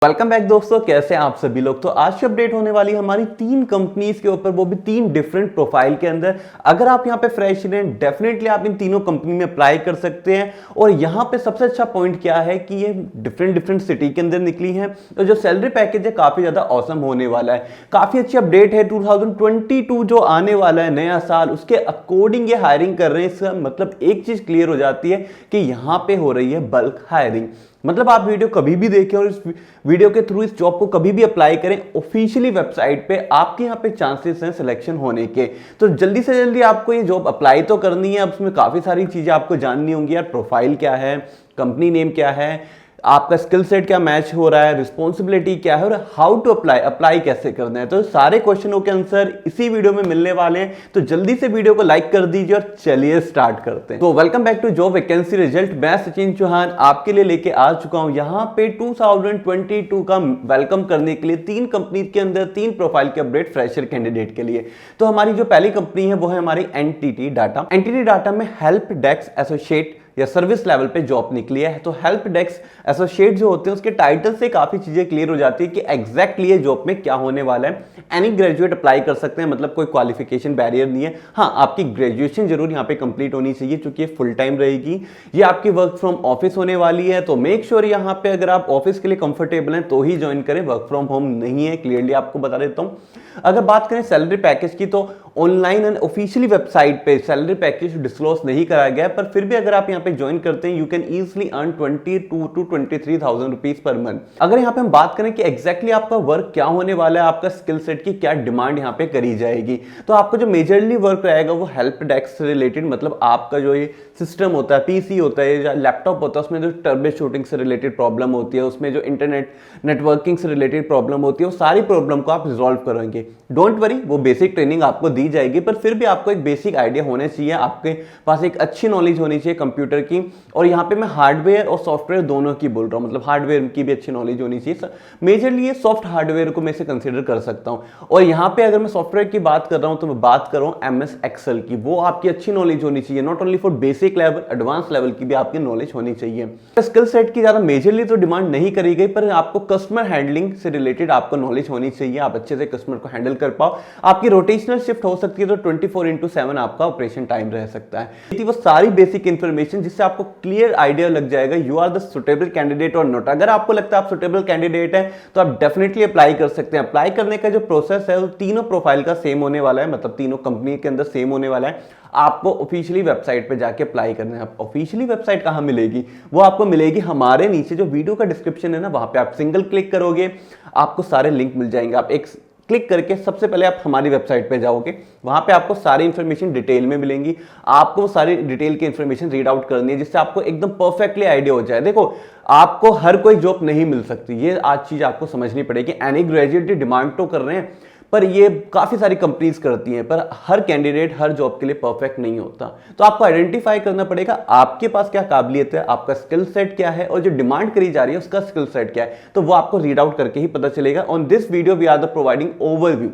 Welcome back दोस्तों, कैसे हैं आप सभी लोग। तो आज की अपडेट होने वाली है हमारी 3 कंपनीज के ऊपर, वो भी 3 डिफरेंट प्रोफाइल के अंदर। अगर आप यहां पे फ्रेश हैं, डेफिनेटली आप इन तीनों कंपनी में अप्लाई कर सकते हैं। और यहां पे सबसे अच्छा पॉइंट क्या है कि ये डिफरेंट सिटी के अंदर निकली है। तो जो सैलरी पैकेज है काफी ज्यादा औसम होने वाला है। काफी अच्छी अपडेट है। 2022 जो आने वाला है नया साल, उसके अकॉर्डिंग ये हायरिंग कर रहे हैं। इसका मतलब एक चीज क्लियर हो जाती है कि यहां पे हो रही है बल्क हायरिंग। मतलब आप वीडियो कभी भी देखें और इस वीडियो के थ्रू इस जॉब को कभी भी अप्लाई करें, ऑफिशियली वेबसाइट पे आपके यहाँ पे चांसेस हैं सिलेक्शन होने के। तो जल्दी से जल्दी आपको ये जॉब अप्लाई तो करनी है। अब उसमें काफी सारी चीजें आपको जाननी होंगी यार। प्रोफाइल क्या है, कंपनी नेम क्या है, आपका स्किल सेट क्या मैच हो रहा है, रिस्पॉन्सिबिलिटी क्या है और हाउ टू अप्लाई कैसे करना है। तो सारे क्वेश्चनों के आंसर इसी वीडियो में मिलने वाले हैं। तो जल्दी से वीडियो को लाइक कर दीजिए और चलिए स्टार्ट करते हैं। तो welcome back to job vacancy result. मैं सचिन चौहान आपके लिए लेके आ चुका हूं यहाँ पे 2022 का वेलकम करने के लिए 3 कंपनी के अंदर 3 प्रोफाइल के अपडेट फ्रेशर कैंडिडेट के लिए। तो हमारी जो पहली कंपनी है वो है हमारी एनटीटी डाटा। एनटीटी डाटा में हेल्प डेस्क एसोसिएट या सर्विस लेवल पे जॉब निकली है। तो हेल्प डेस्क एसोसिएट जो होते हैं उसके टाइटल से काफी चीजें क्लियर हो जाती है कि एग्जैक्टली ये जॉब में क्या होने वाला है। एनी ग्रेजुएट अप्लाई कर सकते हैं, मतलब कोई क्वालिफिकेशन बैरियर नहीं है। हाँ, आपकी ग्रेजुएशन जरूर यहाँ पे कंप्लीट होनी चाहिए क्योंकि ये फुल टाइम रहेगी। ये आपकी वर्क फ्रॉम ऑफिस होने वाली है। तो मेक श्योर यहाँ पे अगर आप ऑफिस के लिए कंफर्टेबल हैं तो ही ज्वाइन करें, वर्क फ्रॉम होम नहीं है, क्लियरली आपको बता देता हूँ। अगर बात करें सैलरी पैकेज की, तो ऑनलाइन एंड ऑफिशियली वेबसाइट पे सैलरी पैकेज डिस्क्लोज नहीं कराया गया है, पर फिर भी अगर आप यहाँ पे ज्वाइन करते हैं you can easily earn 22 to 23,000 rupees per month. अगर यहाँ पे हम बात करें कि एग्जैक्टली आपका वर्क क्या होने वाला है, आपका स्किल सेट की क्या डिमांड यहाँ पे करी जाएगी, तो आपको जो मेजरली वर्क रहेगा वो हेल्प डेस्क से रिलेटेड, मतलब आपका जो ये सिस्टम होता है, पीसी होता है या लैपटॉप होता है, उसमें जो टर्बे शूटिंग से रिलेटेड प्रॉब्लम होती है, उसमें जो इंटरनेट नेटवर्किंग से रिलेटेड प्रॉब्लम होती है, वो सारी प्रॉब्लम को आप रिजॉल्व करेंगे। डोंट वरी, वो बेसिक ट्रेनिंग आपको दी जाएगी, पर फिर भी आपको एक बेसिक आइडिया होना चाहिए, आपके पास एक अच्छी नॉलेज होनी चाहिए कंप्यूटर की। और यहाँ पे मैं हार्डवेयर और सॉफ्टवेयर दोनों की बोल रहा हूँ, मतलब हार्डवेयर की भी अच्छी नॉलेज होनी चाहिए। मेजरली ये सॉफ्ट हार्डवेयर को मैं इसे कंसीडर कर सकता हूँ। और यहाँ पे अगर मैं सॉफ्टवेयर की बात कर रहा हूँ तो मैं बात कर रहा हूँ एमएस एक्सेल की। वो आपकी अच्छी नॉलेज होनी चाहिए, not only for basic level, advance level की भी आपकी नॉलेज होनी चाहिए। स्किल सेट की ज्यादा मेजरली तो डिमांड नहीं करी गई, पर आपको कस्टमर हैंडलिंग से रिलेटेड आपको नॉलेज होनी चाहिए, आप अच्छे से कस्टमर को हैंडल कर पाओ। आपकी रोटेशनल शिफ्ट हो सकती है तो 24/7 आपका ऑपरेशन टाइम रह सकता है। ये वो सारी बेसिक इंफॉर्मेशन जिससे आपको क्लियर आइडिया लग जाएगा you are the suitable candidate और नॉट। अगर आपको लगता है आप सुटेबल कैंडिडेट है तो आप डेफिनेटली अप्लाई कर सकते हैं। अप्लाई करने का जो प्रोसेस है वो तीनों प्रोफाइल का सेम होने वाला है, मतलब तीनों कंपनी के अंदर सेम होने वाला है। आपको ऑफिशियली वेबसाइट पे जाके अप्लाई करना है। ऑफिशियली वेबसाइट कहां मिलेगी, वो आपको मिलेगी हमारे नीचे जो वीडियो का डिस्क्रिप्शन है ना, वहां पे आप सिंगल क्लिक करोगे, आपको सारे लिंक मिल जाएंगे। आप एक क्लिक करके सबसे पहले आप हमारी वेबसाइट पे जाओगे, वहां पे आपको सारी इंफॉर्मेशन डिटेल में मिलेंगी। आपको सारी डिटेल की इंफॉर्मेशन रीड आउट करनी है जिससे आपको एकदम परफेक्टली आइडिया हो जाए। देखो, आपको हर कोई जॉब नहीं मिल सकती, ये आज चीज आपको समझनी पड़ेगी। एनी ग्रेजुएट डिमांड तो कर रहे हैं, पर ये काफी सारी कंपनीज करती हैं, पर हर कैंडिडेट हर जॉब के लिए परफेक्ट नहीं होता। तो आपको आइडेंटिफाई करना पड़ेगा आपके पास क्या काबिलियत है, आपका स्किल सेट क्या है और जो डिमांड करी जा रही है उसका स्किल सेट क्या है। तो वो आपको रीड आउट करके ही पता चलेगा। On this video we are the providing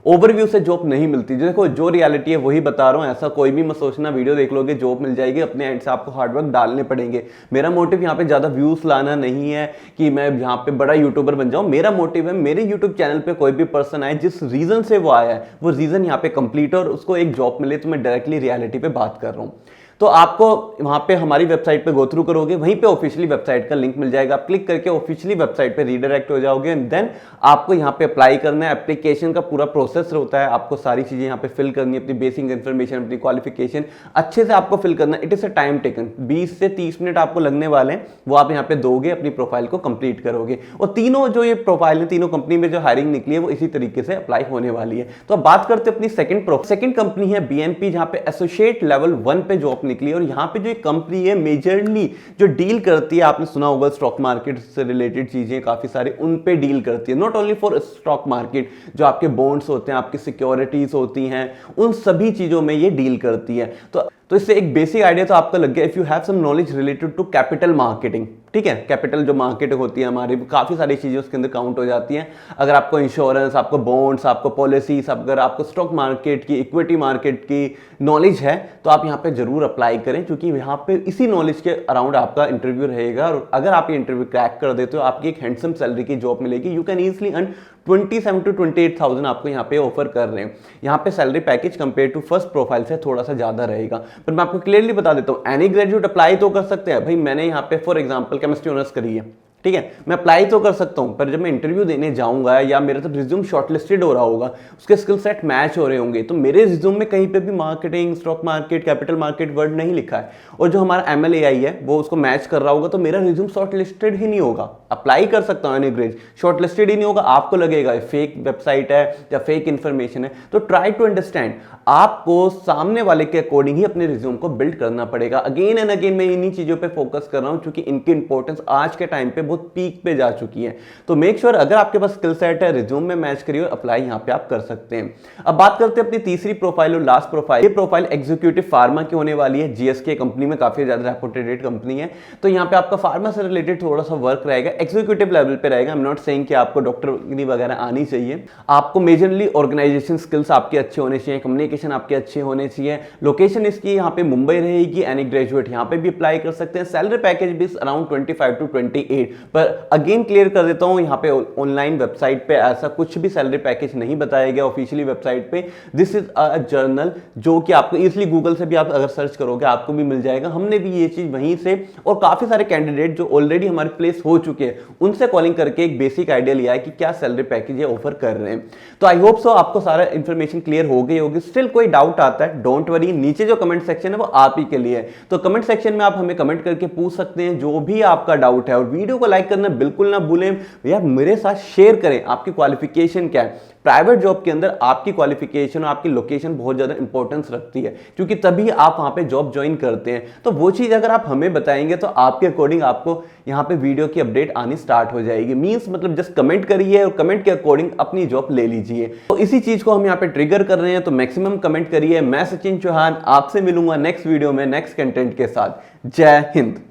overview से जॉब नहीं मिलती। देखो, जो रियलिटी है वही बता रहा हूं, ऐसा कोई भी मत सोचना वीडियो देख लोगे जॉब मिल जाएगी। अपने एंड से आपको हार्डवर्क डालने पड़ेंगे। मेरा मोटिव यहाँ पे ज्यादा व्यूज लाना नहीं है कि मैं यहाँ पे बड़ा यूट्यूबर बन जाऊं। मेरा मोटिव है मेरे यूट्यूब चैनल पे कोई भी पर्सन आए, जिस रीजन से वो आया है वो रीजन यहाँ पे कंप्लीट और उसको एक जॉब मिले। तो मैं डायरेक्टली रियलिटी पे बात कर रहा हूँ। तो आपको वहां पे हमारी वेबसाइट पे गो थ्रू करोगे, वहीं पे ऑफिशियली वेबसाइट का लिंक मिल जाएगा। आप क्लिक करके ऑफिशियली वेबसाइट पे रीडायरेक्ट हो जाओगे एंड देन आपको यहाँ पे अप्लाई करना है। एप्लीकेशन का पूरा प्रोसेस होता है, आपको सारी चीजें यहाँ पे फिल करनी है, अपनी बेसिक इन्फॉर्मेशन, अपनी क्वालिफिकेशन अच्छे से आपको फिल करना है। It is a time taken, 20 से 30 मिनट आपको लगने वाले हैं, वो आप यहाँ पे दोगे, अपनी प्रोफाइल को कंप्लीट करोगे। और तीनों जो ये प्रोफाइल है, तीनों कंपनी में जो हायरिंग निकली है वो इसी तरीके से अप्लाई होने वाली है। तो अब बात करते हैं अपनी सेकंड कंपनी है बीएनपी, जहां पे एसोसिएट लेवल 1 पे जॉब निकली है। और यहाँ पे जो कंपनी है मेजरली जो डील करती है, आपने सुना होगा स्टॉक मार्केट से रिलेटेड चीजें काफी सारी उन पे डील करती है। Not only for stock market, जो आपके बॉन्ड्स होते हैं, आपकी सिक्योरिटीज होती हैं, उन सभी चीजों में ये डील करती है। तो तो इससे एक बेसिक आइडिया तो आपका लग गया। If you have some knowledge related to capital marketing, ठीक है, कैपिटल जो मार्केट होती है हमारी, काफी सारी चीजें उसके अंदर काउंट हो जाती हैं। अगर आपको इंश्योरेंस, आपको बॉन्ड्स, आपको पॉलिसीज, अगर आपको स्टॉक मार्केट की, इक्विटी मार्केट की नॉलेज है तो आप यहाँ पे जरूर अप्लाई करें, क्योंकि यहाँ पे इसी नॉलेज के अराउंड आपका इंटरव्यू रहेगा। और अगर आप ये इंटरव्यू क्रैक कर देते हो, आपकी एक हैंडसम सैलरी की जॉब मिलेगी। You can easily earn 27 to 28,000 आपको यहाँ पे ऑफर कर रहे हैं। यहाँ पे salary package compare to first profile से थोड़ा सा ज्यादा रहेगा। पर मैं आपको क्लियरली बता देता हूँ, एनी ग्रेजुएट अप्लाई तो कर सकते हैं भाई। मैंने यहाँ पे फॉर एग्जांपल केमिस्ट्री ऑनर्स करी है, ठीक है, मैं अप्लाई तो कर सकता हूं, पर जब मैं इंटरव्यू देने जाऊंगा या मेरा तो रिज्यूम शॉर्टलिस्टेड हो रहा होगा, उसके स्किल सेट मैच हो रहे होंगे, तो मेरे रिज्यूम में कहीं पे भी marketing, stock market, capital market word नहीं लिखा है, और जो हमारा MLAI है वो उसको मैच कर रहा होगा, तो मेरा रिज्यूम शॉर्टलिस्टेड ही नहीं होगा। अप्लाई कर सकता हूं एनी ग्रेड, शॉर्टलिस्टेड ही नहीं होगा। आपको लगेगा फेक वेबसाइट है या फेक इंफॉर्मेशन है। तो ट्राई टू अंडरस्टैंड, आपको सामने वाले के अकॉर्डिंग ही अपने रिज्यूम को बिल्ड करना पड़ेगा। अगेन एंड अगेन मैं इन्हीं चीजों पे फोकस कर रहा हूं, क्योंकि इनकी इंपॉर्टेंस आज के टाइम पे बहुत पीक पे जा चुकी है। तो मेक श्योर अगर आपके पास स्किल सेट है, रिज्यूम में मैच करिए, अप्लाई यहां पे आप कर सकते हैं। अब बात करते हैं अपनी तीसरी प्रोफाइल और लास्ट प्रोफाइल। ये प्रोफाइल एग्जीक्यूटिव फार्मा की होने वाली है। GSK कंपनी में काफी ज्यादा रेपुटेड कंपनी है, तो यहाँ पे आपका फार्मा से रिलेटेड थोड़ा सा वर्क रहेगा, एग्जीक्यूटिव लेवल पे रहेगा। आई एम नॉट सेइंग कि आपको डॉक्टर वगैरह आनी चाहिए। आपको मेजरली ऑर्गेनाइजेशन स्किल्स आपके अच्छे होने चाहिए, कम्युनिकेशन आपके अच्छे होने चाहिए। लोकेशन इसकी यहाँ पे मुंबई रहेगी। एनी ग्रेजुएट यहाँ पे भी अप्लाई कर सकते हैं। सैलरी पैकेज भी अराउंड 25 to 28। पर अगेन क्लियर कर देता हूँ, यहाँ पे ऑनलाइन वेबसाइट पे ऐसा कुछ भी सैलरी पैकेज नहीं बताया गया ऑफिशियली वेबसाइट पे। दिस इज अ जर्नल जो कि आपको इजिली गूगल से भी आप अगर सर्च करोगे आपको भी मिल जाएगा। हमने भी ये चीज वहीं से और काफी सारे कैंडिडेट जो ऑलरेडी हमारे प्लेस हो चुके हैं उनसे कॉलिंग करके एक बेसिक आइडिया लिया है कि क्या सैलरी पैकेज ये ऑफर कर रहे हैं। तो आई होप सो आपको सारा इंफॉर्मेशन क्लियर हो गई होगी। स्टिल कोई डाउट आता है, डोंट वरी, नीचे जो कमेंट सेक्शन है वो आप ही के लिए है। तो कमेंट सेक्शन में आप हमें कमेंट करके पूछ सकते हैं जो भी आपका डाउट है। और वीडियो को लाइक करना बिल्कुल ना भूलें यार, मेरे साथ शेयर करें आपकी क्वालिफिकेशन क्या है। प्राइवेट जॉब के अंदर आपकी क्वालिफिकेशन और आपकी लोकेशन बहुत ज्यादा इंपॉर्टेंस रखती है, क्योंकि तभी आप वहां पे जॉब ज्वाइन करते हैं। तो वो चीज अगर आप हमें बताएंगे तो आपके अकॉर्डिंग आपको यहाँ पे वीडियो की अपडेट आनी स्टार्ट हो जाएगी। मींस मतलब जस्ट कमेंट करिए और कमेंट के अकॉर्डिंग अपनी जॉब ले लीजिए। तो इसी चीज को हम यहाँ पे ट्रिगर कर रहे हैं, तो मैक्सिमम कमेंट करिए। मैं सचिन चौहान आपसे मिलूंगा नेक्स्ट वीडियो में नेक्स्ट कंटेंट के साथ। जय हिंद।